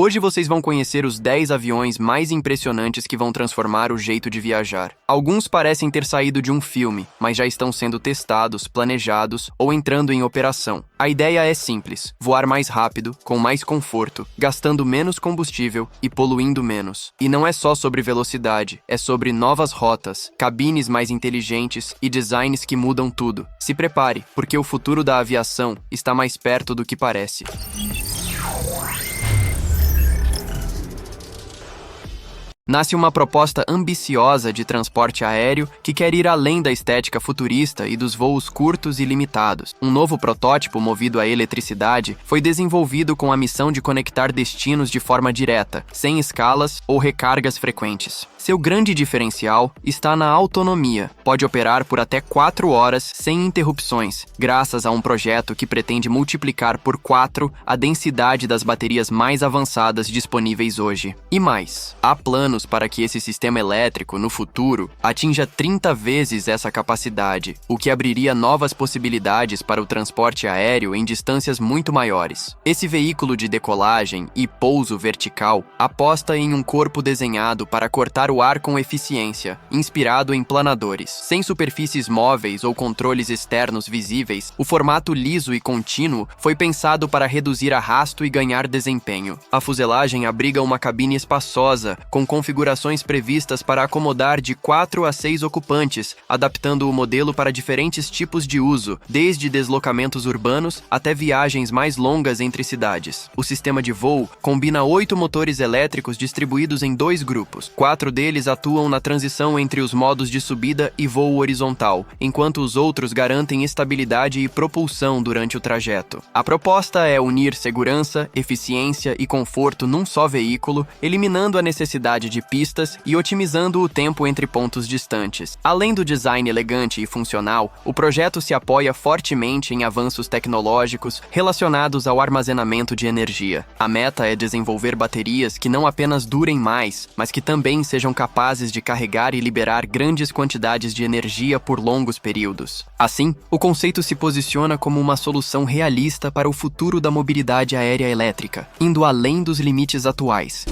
Hoje vocês vão conhecer os 10 aviões mais impressionantes que vão transformar o jeito de viajar. Alguns parecem ter saído de um filme, mas já estão sendo testados, planejados ou entrando em operação. A ideia é simples: voar mais rápido, com mais conforto, gastando menos combustível e poluindo menos. E não é só sobre velocidade, é sobre novas rotas, cabines mais inteligentes e designs que mudam tudo. Se prepare, porque o futuro da aviação está mais perto do que parece. Nasce uma proposta ambiciosa de transporte aéreo que quer ir além da estética futurista e dos voos curtos e limitados. Um novo protótipo movido a eletricidade foi desenvolvido com a missão de conectar destinos de forma direta, sem escalas ou recargas frequentes. Seu grande diferencial está na autonomia. Pode operar por até 4 horas sem interrupções, graças a um projeto que pretende multiplicar por 4 a densidade das baterias mais avançadas disponíveis hoje. E mais, há planos para que esse sistema elétrico, no futuro, atinja 30 vezes essa capacidade, o que abriria novas possibilidades para o transporte aéreo em distâncias muito maiores. Esse veículo de decolagem e pouso vertical aposta em um corpo desenhado para cortar o ar com eficiência, inspirado em planadores. Sem superfícies móveis ou controles externos visíveis, o formato liso e contínuo foi pensado para reduzir arrasto e ganhar desempenho. A fuselagem abriga uma cabine espaçosa, com configurações previstas para acomodar de 4 a 6 ocupantes, adaptando o modelo para diferentes tipos de uso, desde deslocamentos urbanos até viagens mais longas entre cidades. O sistema de voo combina 8 motores elétricos distribuídos em 2 grupos. 4 deles atuam na transição entre os modos de subida e voo horizontal, enquanto os outros garantem estabilidade e propulsão durante o trajeto. A proposta é unir segurança, eficiência e conforto num só veículo, eliminando a necessidade de pistas e otimizando o tempo entre pontos distantes. Além do design elegante e funcional, o projeto se apoia fortemente em avanços tecnológicos relacionados ao armazenamento de energia. A meta é desenvolver baterias que não apenas durem mais, mas que também sejam capazes de carregar e liberar grandes quantidades de energia por longos períodos. Assim, o conceito se posiciona como uma solução realista para o futuro da mobilidade aérea elétrica, indo além dos limites atuais.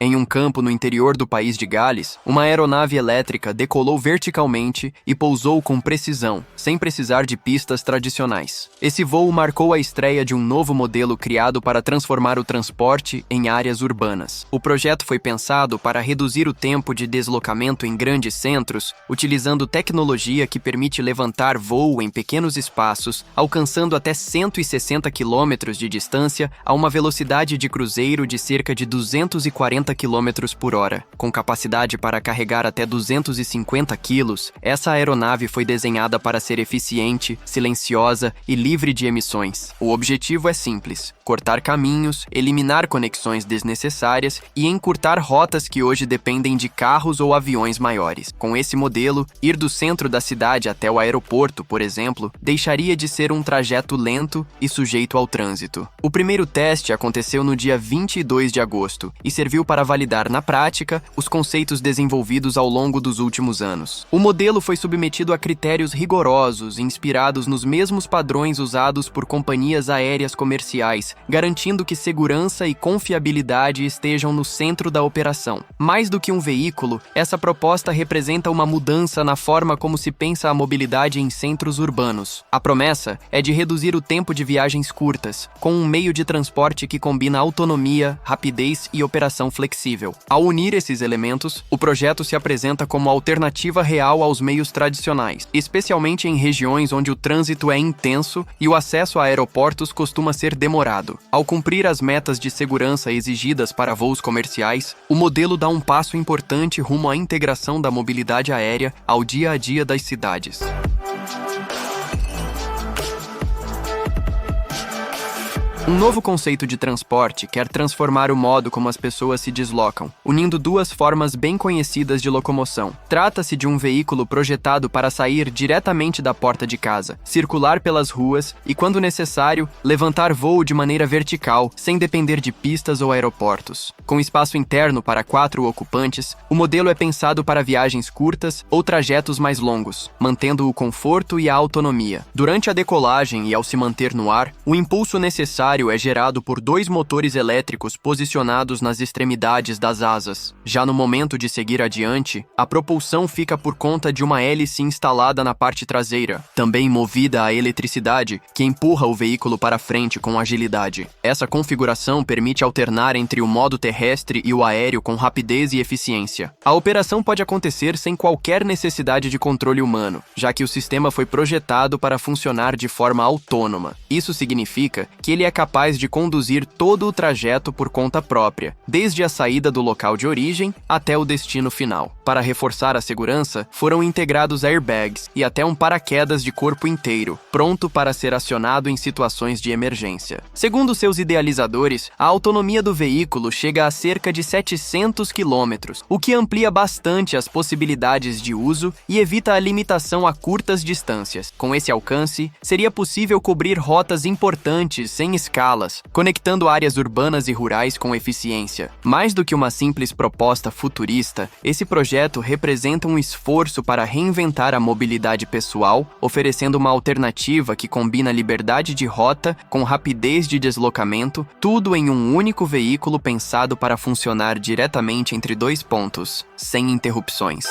Em um campo no interior do país de Gales, uma aeronave elétrica decolou verticalmente e pousou com precisão, sem precisar de pistas tradicionais. Esse voo marcou a estreia de um novo modelo criado para transformar o transporte em áreas urbanas. O projeto foi pensado para reduzir o tempo de deslocamento em grandes centros, utilizando tecnologia que permite levantar voo em pequenos espaços, alcançando até 160 km de distância a uma velocidade de cruzeiro de cerca de 240 km por hora. Com capacidade para carregar até 250 quilos, essa aeronave foi desenhada para ser eficiente, silenciosa e livre de emissões. O objetivo é simples: cortar caminhos, eliminar conexões desnecessárias e encurtar rotas que hoje dependem de carros ou aviões maiores. Com esse modelo, ir do centro da cidade até o aeroporto, por exemplo, deixaria de ser um trajeto lento e sujeito ao trânsito. O primeiro teste aconteceu no dia 22 de agosto e serviu para validar na prática os conceitos desenvolvidos ao longo dos últimos anos. O modelo foi submetido a critérios rigorosos, inspirados nos mesmos padrões usados por companhias aéreas comerciais, garantindo que segurança e confiabilidade estejam no centro da operação. Mais do que um veículo, essa proposta representa uma mudança na forma como se pensa a mobilidade em centros urbanos. A promessa é de reduzir o tempo de viagens curtas, com um meio de transporte que combina autonomia, rapidez e operação flexível. Ao unir esses elementos, o projeto se apresenta como alternativa real aos meios tradicionais, especialmente em regiões onde o trânsito é intenso e o acesso a aeroportos costuma ser demorado. Ao cumprir as metas de segurança exigidas para voos comerciais, o modelo dá um passo importante rumo à integração da mobilidade aérea ao dia a dia das cidades. Um novo conceito de transporte quer transformar o modo como as pessoas se deslocam, unindo duas formas bem conhecidas de locomoção. Trata-se de um veículo projetado para sair diretamente da porta de casa, circular pelas ruas e, quando necessário, levantar voo de maneira vertical, sem depender de pistas ou aeroportos. Com espaço interno para 4 ocupantes, o modelo é pensado para viagens curtas ou trajetos mais longos, mantendo o conforto e a autonomia. Durante a decolagem e ao se manter no ar, o impulso necessário é gerado por 2 motores elétricos posicionados nas extremidades das asas. Já no momento de seguir adiante, a propulsão fica por conta de uma hélice instalada na parte traseira, também movida a eletricidade, que empurra o veículo para frente com agilidade. Essa configuração permite alternar entre o modo terrestre e o aéreo com rapidez e eficiência. A operação pode acontecer sem qualquer necessidade de controle humano, já que o sistema foi projetado para funcionar de forma autônoma. Isso significa que ele é capaz de conduzir todo o trajeto por conta própria, desde a saída do local de origem até o destino final. Para reforçar a segurança, foram integrados airbags e até um paraquedas de corpo inteiro, pronto para ser acionado em situações de emergência. Segundo seus idealizadores, a autonomia do veículo chega a cerca de 700 km, o que amplia bastante as possibilidades de uso e evita a limitação a curtas distâncias. Com esse alcance, seria possível cobrir rotas importantes sem escalas, conectando áreas urbanas e rurais com eficiência. Mais do que uma simples proposta futurista, esse projeto representa um esforço para reinventar a mobilidade pessoal, oferecendo uma alternativa que combina liberdade de rota com rapidez de deslocamento, tudo em um único veículo pensado para funcionar diretamente entre 2 pontos, sem interrupções.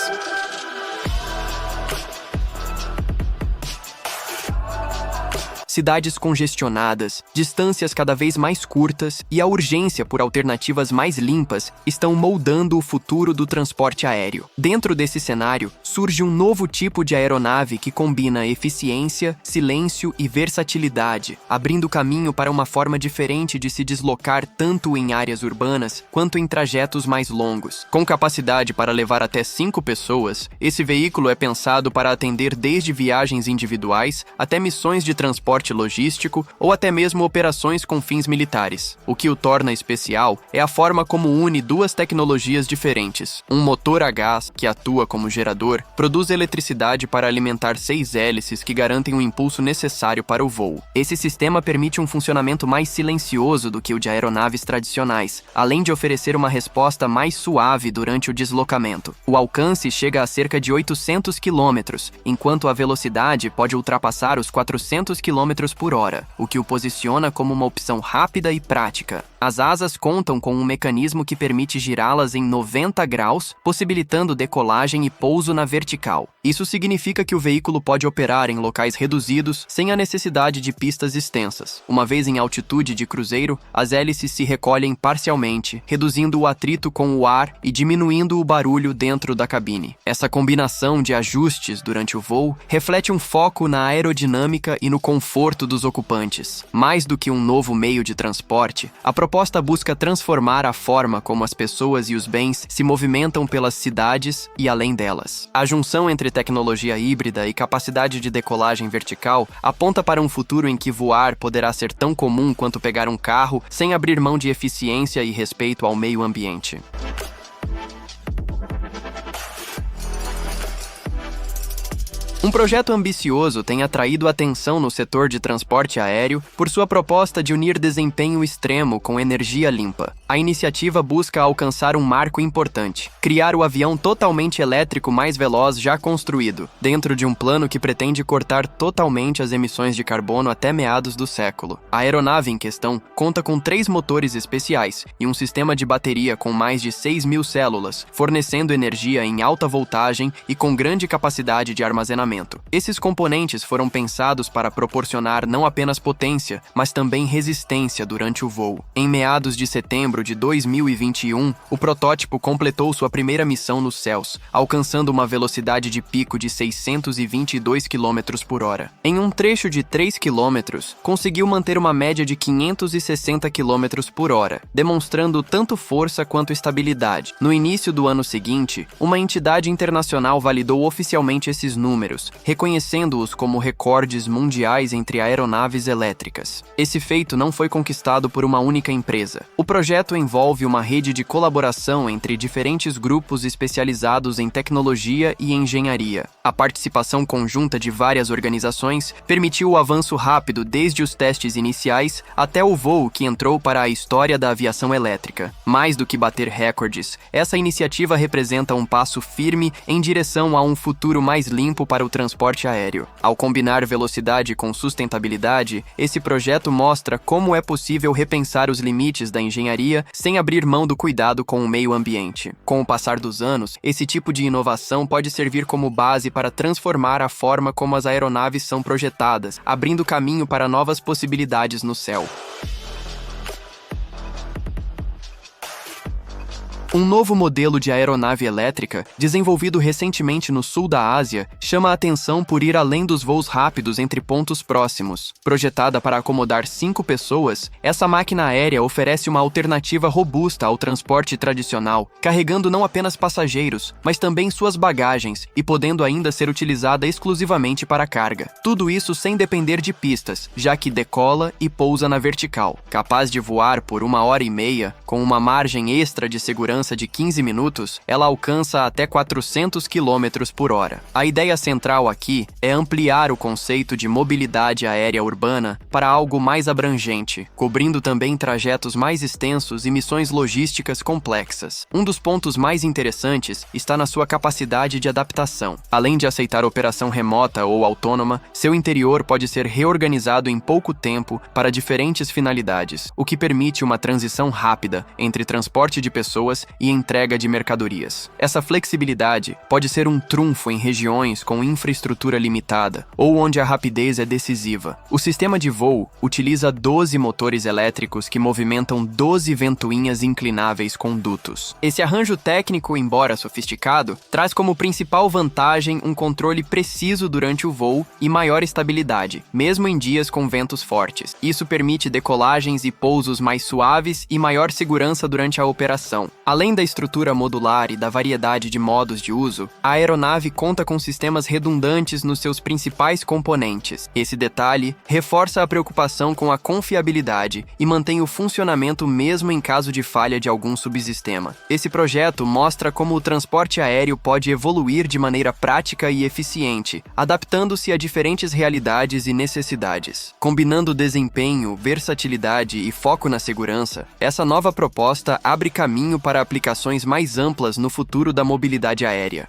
Cidades congestionadas, distâncias cada vez mais curtas e a urgência por alternativas mais limpas estão moldando o futuro do transporte aéreo. Dentro desse cenário, surge um novo tipo de aeronave que combina eficiência, silêncio e versatilidade, abrindo caminho para uma forma diferente de se deslocar tanto em áreas urbanas quanto em trajetos mais longos. Com capacidade para levar até 5 pessoas, esse veículo é pensado para atender desde viagens individuais até missões de transporte logístico ou até mesmo operações com fins militares. O que o torna especial é a forma como une 2 tecnologias diferentes. Um motor a gás, que atua como gerador, produz eletricidade para alimentar 6 hélices que garantem o impulso necessário para o voo. Esse sistema permite um funcionamento mais silencioso do que o de aeronaves tradicionais, além de oferecer uma resposta mais suave durante o deslocamento. O alcance chega a cerca de 800 km, enquanto a velocidade pode ultrapassar os 400 km por hora, o que o posiciona como uma opção rápida e prática. As asas contam com um mecanismo que permite girá-las em 90 graus, possibilitando decolagem e pouso na vertical. Isso significa que o veículo pode operar em locais reduzidos sem a necessidade de pistas extensas. Uma vez em altitude de cruzeiro, as hélices se recolhem parcialmente, reduzindo o atrito com o ar e diminuindo o barulho dentro da cabine. Essa combinação de ajustes durante o voo reflete um foco na aerodinâmica e no conforto dos ocupantes. Mais do que um novo meio de transporte, a proposta busca transformar a forma como as pessoas e os bens se movimentam pelas cidades e além delas. A junção entre tecnologia híbrida e capacidade de decolagem vertical aponta para um futuro em que voar poderá ser tão comum quanto pegar um carro sem abrir mão de eficiência e respeito ao meio ambiente. Um projeto ambicioso tem atraído atenção no setor de transporte aéreo por sua proposta de unir desempenho extremo com energia limpa. A iniciativa busca alcançar um marco importante: criar o avião totalmente elétrico mais veloz já construído, dentro de um plano que pretende cortar totalmente as emissões de carbono até meados do século. A aeronave em questão conta com 3 motores especiais e um sistema de bateria com mais de 6.000 células, fornecendo energia em alta voltagem e com grande capacidade de armazenamento. Esses componentes foram pensados para proporcionar não apenas potência, mas também resistência durante o voo. Em meados de setembro de 2021, o protótipo completou sua primeira missão nos céus, alcançando uma velocidade de pico de 622 km por hora. Em um trecho de 3 km, conseguiu manter uma média de 560 km por hora, demonstrando tanto força quanto estabilidade. No início do ano seguinte, uma entidade internacional validou oficialmente esses números, números, reconhecendo-os como recordes mundiais entre aeronaves elétricas. Esse feito não foi conquistado por uma única empresa. O projeto envolve uma rede de colaboração entre diferentes grupos especializados em tecnologia e engenharia. A participação conjunta de várias organizações permitiu o avanço rápido desde os testes iniciais até o voo que entrou para a história da aviação elétrica. Mais do que bater recordes, essa iniciativa representa um passo firme em direção a um futuro mais limpo para o transporte aéreo. Ao combinar velocidade com sustentabilidade, esse projeto mostra como é possível repensar os limites da engenharia sem abrir mão do cuidado com o meio ambiente. Com o passar dos anos, esse tipo de inovação pode servir como base para transformar a forma como as aeronaves são projetadas, abrindo caminho para novas possibilidades no céu. Um novo modelo de aeronave elétrica, desenvolvido recentemente no sul da Ásia, chama a atenção por ir além dos voos rápidos entre pontos próximos. Projetada para acomodar 5 pessoas, essa máquina aérea oferece uma alternativa robusta ao transporte tradicional, carregando não apenas passageiros, mas também suas bagagens e podendo ainda ser utilizada exclusivamente para carga. Tudo isso sem depender de pistas, já que decola e pousa na vertical. Capaz de voar por 1h30, com uma margem extra de segurança de 15 minutos, ela alcança até 400 km por hora. A ideia central aqui é ampliar o conceito de mobilidade aérea urbana para algo mais abrangente, cobrindo também trajetos mais extensos e missões logísticas complexas. Um dos pontos mais interessantes está na sua capacidade de adaptação. Além de aceitar operação remota ou autônoma, seu interior pode ser reorganizado em pouco tempo para diferentes finalidades, o que permite uma transição rápida entre transporte de pessoas e entrega de mercadorias. Essa flexibilidade pode ser um trunfo em regiões com infraestrutura limitada ou onde a rapidez é decisiva. O sistema de voo utiliza 12 motores elétricos que movimentam 12 ventoinhas inclináveis com dutos. Esse arranjo técnico, embora sofisticado, traz como principal vantagem um controle preciso durante o voo e maior estabilidade, mesmo em dias com ventos fortes. Isso permite decolagens e pousos mais suaves e maior segurança durante a operação. Além da estrutura modular e da variedade de modos de uso, a aeronave conta com sistemas redundantes nos seus principais componentes. Esse detalhe reforça a preocupação com a confiabilidade e mantém o funcionamento mesmo em caso de falha de algum subsistema. Esse projeto mostra como o transporte aéreo pode evoluir de maneira prática e eficiente, adaptando-se a diferentes realidades e necessidades. Combinando desempenho, versatilidade e foco na segurança, essa nova proposta abre caminho para aplicações mais amplas no futuro da mobilidade aérea.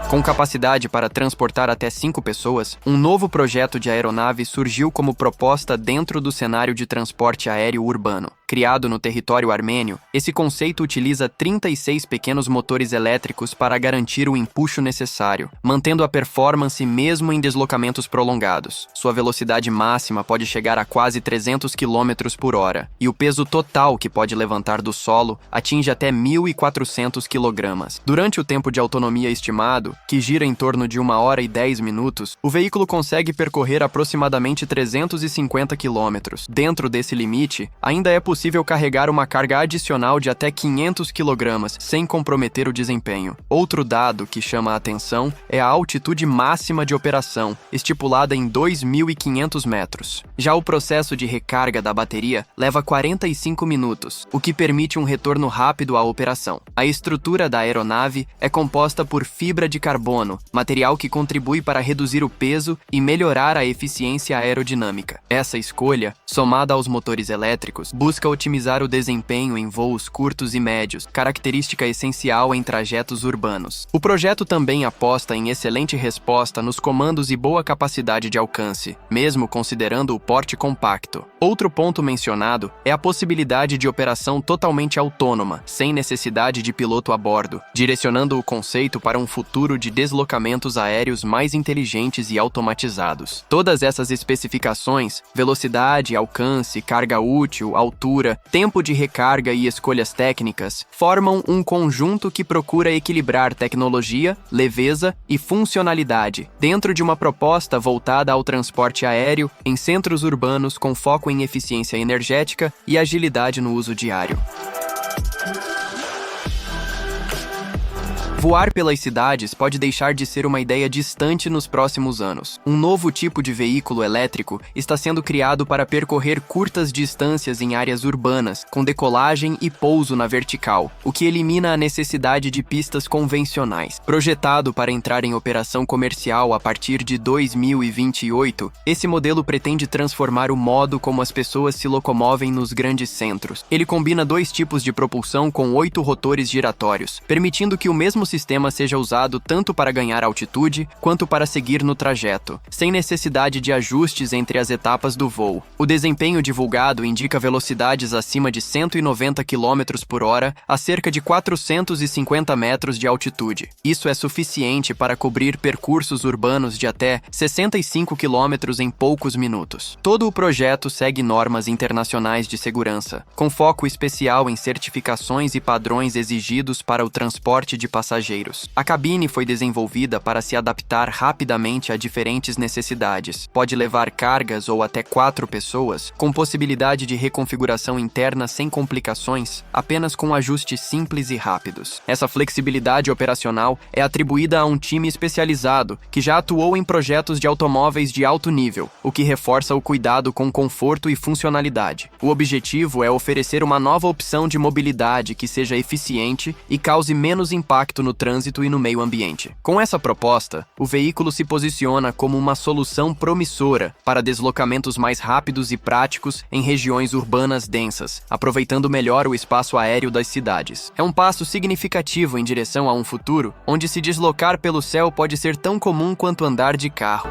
Com capacidade para transportar até 5 pessoas, um novo projeto de aeronave surgiu como proposta dentro do cenário de transporte aéreo urbano. Criado no território armênio, esse conceito utiliza 36 pequenos motores elétricos para garantir o empuxo necessário, mantendo a performance mesmo em deslocamentos prolongados. Sua velocidade máxima pode chegar a quase 300 km por hora, e o peso total que pode levantar do solo atinge até 1.400 kg. Durante o tempo de autonomia estimado, que gira em torno de 1h10, o veículo consegue percorrer aproximadamente 350 km. Dentro desse limite, ainda é possível carregar uma carga adicional de até 500 kg, sem comprometer o desempenho. Outro dado que chama a atenção é a altitude máxima de operação, estipulada em 2.500 metros. Já o processo de recarga da bateria leva 45 minutos, o que permite um retorno rápido à operação. A estrutura da aeronave é composta por fibra de carbono, material que contribui para reduzir o peso e melhorar a eficiência aerodinâmica. Essa escolha, somada aos motores elétricos, busca otimizar o desempenho em voos curtos e médios, característica essencial em trajetos urbanos. O projeto também aposta em excelente resposta nos comandos e boa capacidade de alcance, mesmo considerando o porte compacto. Outro ponto mencionado é a possibilidade de operação totalmente autônoma, sem necessidade de piloto a bordo, direcionando o conceito para um futuro de deslocamentos aéreos mais inteligentes e automatizados. Todas essas especificações, velocidade, alcance, carga útil, altura, tempo de recarga e escolhas técnicas, formam um conjunto que procura equilibrar tecnologia, leveza e funcionalidade, dentro de uma proposta voltada ao transporte aéreo em centros urbanos com foco em eficiência energética e agilidade no uso diário. Voar pelas cidades pode deixar de ser uma ideia distante nos próximos anos. Um novo tipo de veículo elétrico está sendo criado para percorrer curtas distâncias em áreas urbanas, com decolagem e pouso na vertical, o que elimina a necessidade de pistas convencionais. Projetado para entrar em operação comercial a partir de 2028, esse modelo pretende transformar o modo como as pessoas se locomovem nos grandes centros. Ele combina dois tipos de propulsão com 8 rotores giratórios, permitindo que o mesmo sistema seja usado tanto para ganhar altitude quanto para seguir no trajeto, sem necessidade de ajustes entre as etapas do voo. O desempenho divulgado indica velocidades acima de 190 km por hora a cerca de 450 metros de altitude. Isso é suficiente para cobrir percursos urbanos de até 65 km em poucos minutos. Todo o projeto segue normas internacionais de segurança, com foco especial em certificações e padrões exigidos para o transporte de passageiros. A cabine foi desenvolvida para se adaptar rapidamente a diferentes necessidades. Pode levar cargas ou até 4 pessoas, com possibilidade de reconfiguração interna sem complicações, apenas com ajustes simples e rápidos. Essa flexibilidade operacional é atribuída a um time especializado que já atuou em projetos de automóveis de alto nível, o que reforça o cuidado com conforto e funcionalidade. O objetivo é oferecer uma nova opção de mobilidade que seja eficiente e cause menos impacto no trânsito e no meio ambiente. Com essa proposta, o veículo se posiciona como uma solução promissora para deslocamentos mais rápidos e práticos em regiões urbanas densas, aproveitando melhor o espaço aéreo das cidades. É um passo significativo em direção a um futuro onde se deslocar pelo céu pode ser tão comum quanto andar de carro.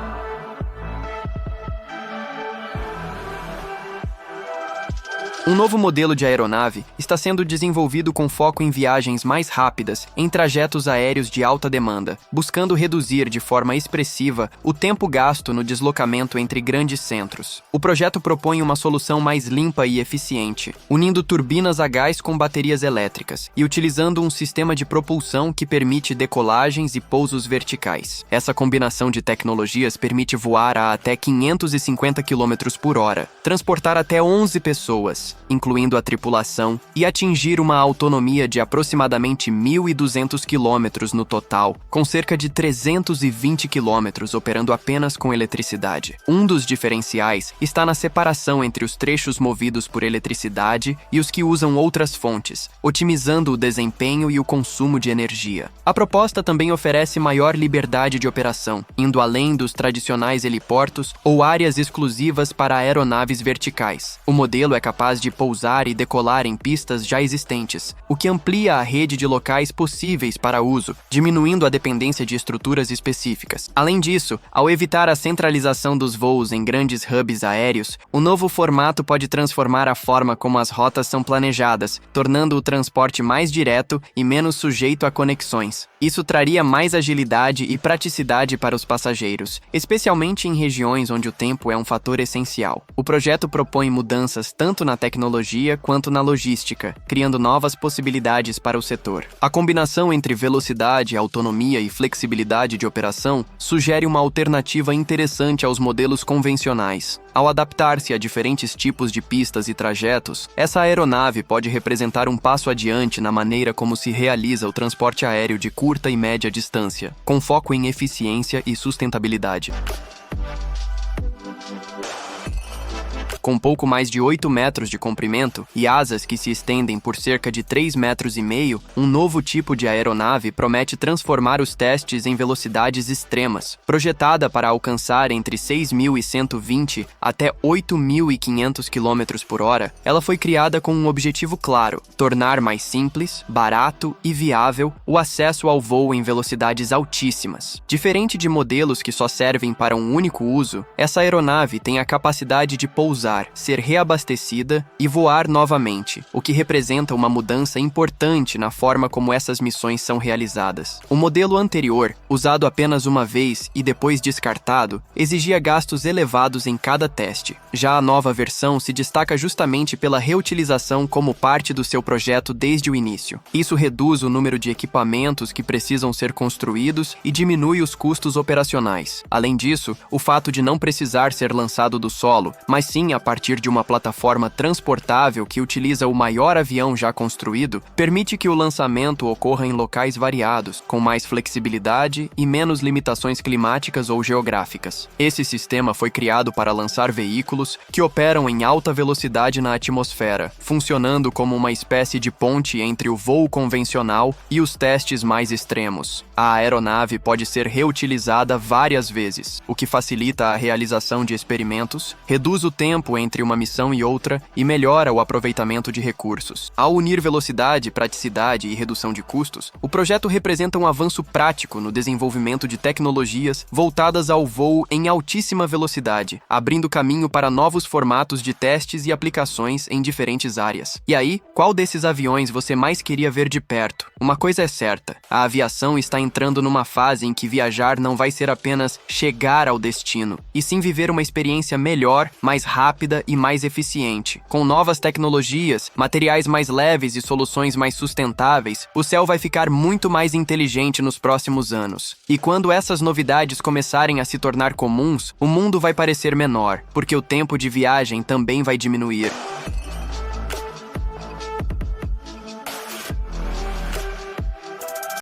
Um novo modelo de aeronave está sendo desenvolvido com foco em viagens mais rápidas em trajetos aéreos de alta demanda, buscando reduzir de forma expressiva o tempo gasto no deslocamento entre grandes centros. O projeto propõe uma solução mais limpa e eficiente, unindo turbinas a gás com baterias elétricas e utilizando um sistema de propulsão que permite decolagens e pousos verticais. Essa combinação de tecnologias permite voar a até 550 km por hora, transportar até 11 pessoas, incluindo a tripulação, e atingir uma autonomia de aproximadamente 1.200 km no total, com cerca de 320 km operando apenas com eletricidade. Um dos diferenciais está na separação entre os trechos movidos por eletricidade e os que usam outras fontes, otimizando o desempenho e o consumo de energia. A proposta também oferece maior liberdade de operação, indo além dos tradicionais heliportos ou áreas exclusivas para aeronaves verticais. O modelo é capaz de pousar e decolar em pistas já existentes, o que amplia a rede de locais possíveis para uso, diminuindo a dependência de estruturas específicas. Além disso, ao evitar a centralização dos voos em grandes hubs aéreos, o novo formato pode transformar a forma como as rotas são planejadas, tornando o transporte mais direto e menos sujeito a conexões. Isso traria mais agilidade e praticidade para os passageiros, especialmente em regiões onde o tempo é um fator essencial. O projeto propõe mudanças tanto na tecnologia quanto na logística, criando novas possibilidades para o setor. A combinação entre velocidade, autonomia e flexibilidade de operação sugere uma alternativa interessante aos modelos convencionais. Ao adaptar-se a diferentes tipos de pistas e trajetos, essa aeronave pode representar um passo adiante na maneira como se realiza o transporte aéreo de curta e média distância, com foco em eficiência e sustentabilidade. Com pouco mais de 8 metros de comprimento e asas que se estendem por cerca de 3,5 metros, um novo tipo de aeronave promete transformar os testes em velocidades extremas. Projetada para alcançar entre 6.120 até 8.500 km por hora, ela foi criada com um objetivo claro: tornar mais simples, barato e viável o acesso ao voo em velocidades altíssimas. Diferente de modelos que só servem para um único uso, essa aeronave tem a capacidade de pousar, ser reabastecida e voar novamente, o que representa uma mudança importante na forma como essas missões são realizadas. O modelo anterior, usado apenas uma vez e depois descartado, exigia gastos elevados em cada teste. Já a nova versão se destaca justamente pela reutilização como parte do seu projeto desde o início. Isso reduz o número de equipamentos que precisam ser construídos e diminui os custos operacionais. Além disso, o fato de não precisar ser lançado do solo, mas sim a partir de uma plataforma transportável que utiliza o maior avião já construído, permite que o lançamento ocorra em locais variados, com mais flexibilidade e menos limitações climáticas ou geográficas. Esse sistema foi criado para lançar veículos que operam em alta velocidade na atmosfera, funcionando como uma espécie de ponte entre o voo convencional e os testes mais extremos. A aeronave pode ser reutilizada várias vezes, o que facilita a realização de experimentos, reduz o tempo entre uma missão e outra e melhora o aproveitamento de recursos. Ao unir velocidade, praticidade e redução de custos, o projeto representa um avanço prático no desenvolvimento de tecnologias voltadas ao voo em altíssima velocidade, abrindo caminho para novos formatos de testes e aplicações em diferentes áreas. E aí, qual desses aviões você mais queria ver de perto? Uma coisa é certa, a aviação está entrando numa fase em que viajar não vai ser apenas chegar ao destino, e sim viver uma experiência melhor, mais rápida e mais eficiente. Com novas tecnologias, materiais mais leves e soluções mais sustentáveis, o céu vai ficar muito mais inteligente nos próximos anos. E quando essas novidades começarem a se tornar comuns, o mundo vai parecer menor, porque o tempo de viagem também vai diminuir.